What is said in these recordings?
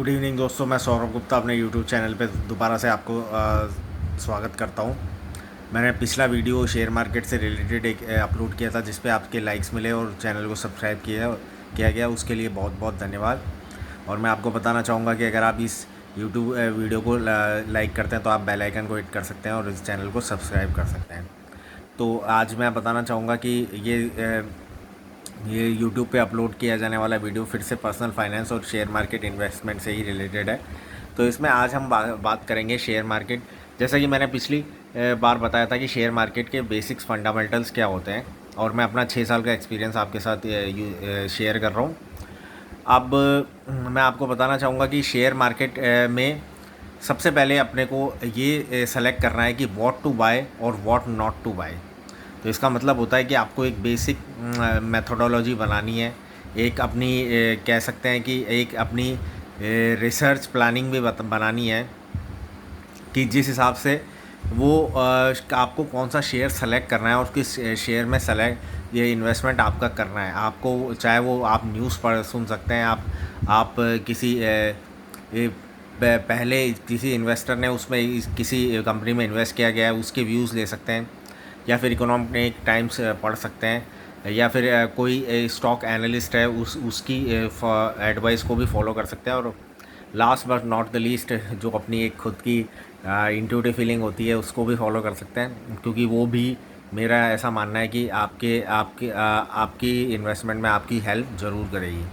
Good evening दोस्तों, मैं सौरभ गुप्ता अपने यूट्यूब चैनल पे दोबारा से आपको स्वागत करता हूँ। मैंने पिछला वीडियो शेयर मार्केट से रिलेटेड एक अपलोड किया था जिस पे आपके लाइक्स मिले और चैनल को सब्सक्राइब किया गया, उसके लिए बहुत बहुत धन्यवाद। और मैं आपको बताना चाहूँगा कि अगर आप इस यूट्यूब वीडियो को लाइक करते हैं तो आप बेल आइकन को हिट कर सकते हैं और इस चैनल को सब्सक्राइब कर सकते हैं। तो आज मैं बताना चाहूँगा कि ये यूट्यूब पे अपलोड किया जाने वाला वीडियो फिर से पर्सनल फाइनेंस और शेयर मार्केट इन्वेस्टमेंट से ही रिलेटेड है। तो इसमें आज हम बात करेंगे शेयर मार्केट। जैसा कि मैंने पिछली बार बताया था कि शेयर मार्केट के बेसिक्स फंडामेंटल्स क्या होते हैं, और मैं अपना 6 साल का एक्सपीरियंस आपके साथ शेयर कर रहा हूँ। अब मैं आपको बताना चाहूँगा कि शेयर मार्केट में सबसे पहले अपने को ये सेलेक्ट करना है कि व्हाट टू बाय और व्हाट नॉट टू बाय। तो इसका मतलब होता है कि आपको एक बेसिक मेथोडोलॉजी बनानी है, एक अपनी कह सकते हैं कि एक अपनी रिसर्च प्लानिंग भी बनानी है कि जिस हिसाब से वो आपको कौन सा शेयर सेलेक्ट करना है और किस शेयर में सेलेक्ट ये इन्वेस्टमेंट आपका करना है। आपको चाहे वो आप न्यूज़ पढ़ सुन सकते हैं, आप किसी पहले किसी इन्वेस्टर ने उसमें किसी कंपनी में इन्वेस्ट किया गया है उसके व्यूज़ ले सकते हैं, या फिर इकोनॉमिक टाइम्स पढ़ सकते हैं, या फिर कोई स्टॉक एनालिस्ट है उसकी एडवाइस को भी फॉलो कर सकते हैं। और last but not the least, जो अपनी एक खुद की इंट्यूटिव फीलिंग होती है उसको भी फॉलो कर सकते हैं, क्योंकि वो भी मेरा ऐसा मानना है कि आपकी इन्वेस्टमेंट में आपकी हेल्प ज़रूर करेगी।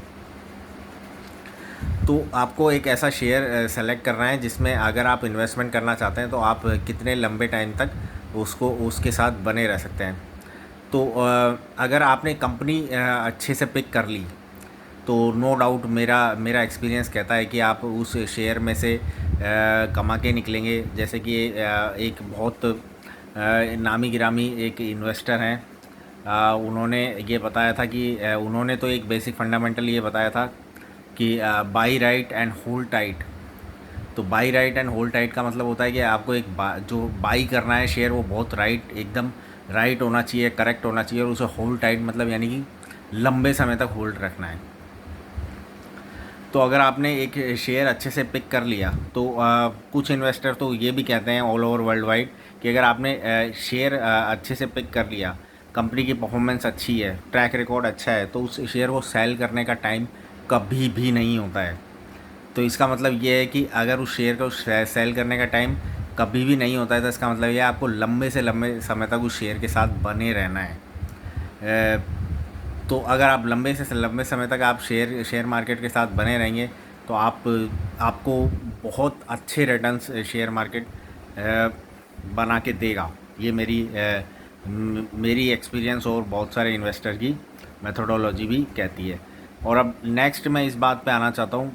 तो आपको एक ऐसा शेयर सेलेक्ट करना है जिसमें अगर आप इन्वेस्टमेंट करना चाहते हैं तो आप कितने लंबे टाइम तक उसके साथ बने रह सकते हैं। तो अगर आपने कंपनी अच्छे से पिक कर ली तो नो डाउट मेरा एक्सपीरियंस कहता है कि आप उस शेयर में से कमा के निकलेंगे। जैसे कि एक बहुत नामी गिरामी एक इन्वेस्टर हैं, उन्होंने ये बताया था कि उन्होंने तो एक बेसिक फंडामेंटल ये बताया था कि buy right and hold tight. तो buy right and hold tight का मतलब होता है कि आपको जो बाई करना है शेयर वो बहुत एकदम राइट होना चाहिए, करेक्ट होना चाहिए, और उसे होल्ड टाइट मतलब यानी कि लंबे समय तक होल्ड रखना है। तो अगर आपने एक शेयर अच्छे से पिक कर लिया तो कुछ इन्वेस्टर तो ये भी कहते हैं ऑल ओवर वर्ल्ड वाइड कि अगर आपने शेयर अच्छे से पिक कर लिया, कंपनी की परफॉर्मेंस अच्छी है, ट्रैक रिकॉर्ड अच्छा है, तो उस शेयर को सेल करने का टाइम कभी भी नहीं होता है। तो इसका मतलब ये है कि अगर उस शेयर को सेल करने का टाइम कभी भी नहीं होता है तो इसका मतलब ये आपको लंबे से लंबे समय तक उस शेयर के साथ बने रहना है। तो अगर आप लंबे से लंबे समय तक आप शेयर मार्केट के साथ बने रहेंगे तो आपको बहुत अच्छे रिटर्न्स शेयर मार्केट बना के देगा। ये मेरी एक्सपीरियंस और बहुत सारे इन्वेस्टर की मेथोडोलॉजी भी कहती है। और अब नेक्स्ट मैं इस बात पे आना चाहता हूँ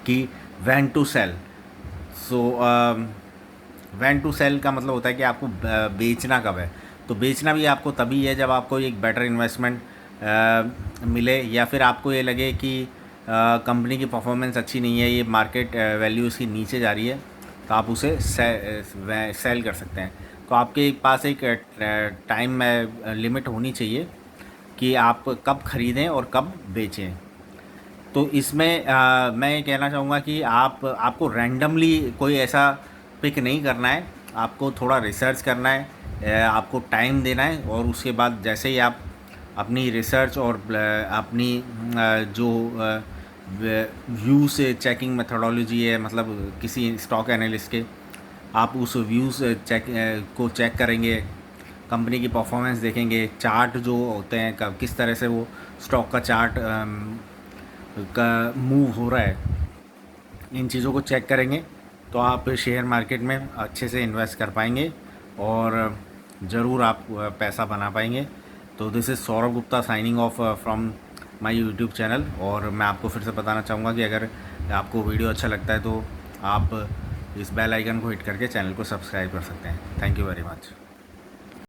कि when to sell. So when to sell का मतलब होता है कि आपको बेचना कब है। तो बेचना भी आपको तभी है जब आपको एक बेटर इन्वेस्टमेंट मिले, या फिर आपको ये लगे कि कंपनी की परफॉर्मेंस अच्छी नहीं है, ये मार्केट वैल्यू इसकी नीचे जा रही है, तो आप उसे सेल कर सकते हैं। तो आपके पास एक टाइम लिमिट होनी चाहिए कि आप कब ख़रीदें और कब बेचें। तो इसमें मैं ये कहना चाहूँगा कि आपको रैंडमली कोई ऐसा पिक नहीं करना है, आपको थोड़ा रिसर्च करना है, आपको टाइम देना है, और उसके बाद जैसे ही आप अपनी रिसर्च और अपनी जो व्यू से चेकिंग मेथोडोलॉजी है, मतलब किसी स्टॉक एनालिस्ट के, आप उस व्यूज़ को चेक करेंगे, कंपनी की परफॉर्मेंस देखेंगे, चार्ट जो होते हैं किस तरह से वो स्टॉक का चार्ट का मूव हो रहा है, इन चीज़ों को चेक करेंगे तो आप शेयर मार्केट में अच्छे से इन्वेस्ट कर पाएंगे और ज़रूर आप पैसा बना पाएंगे। तो this is Saurabh Gupta signing off from my YouTube channel. और मैं आपको फिर से बताना चाहूँगा कि अगर आपको वीडियो अच्छा लगता है तो आप इस बेल आइकन को हिट करके चैनल को सब्सक्राइब कर सकते हैं। Thank you very much.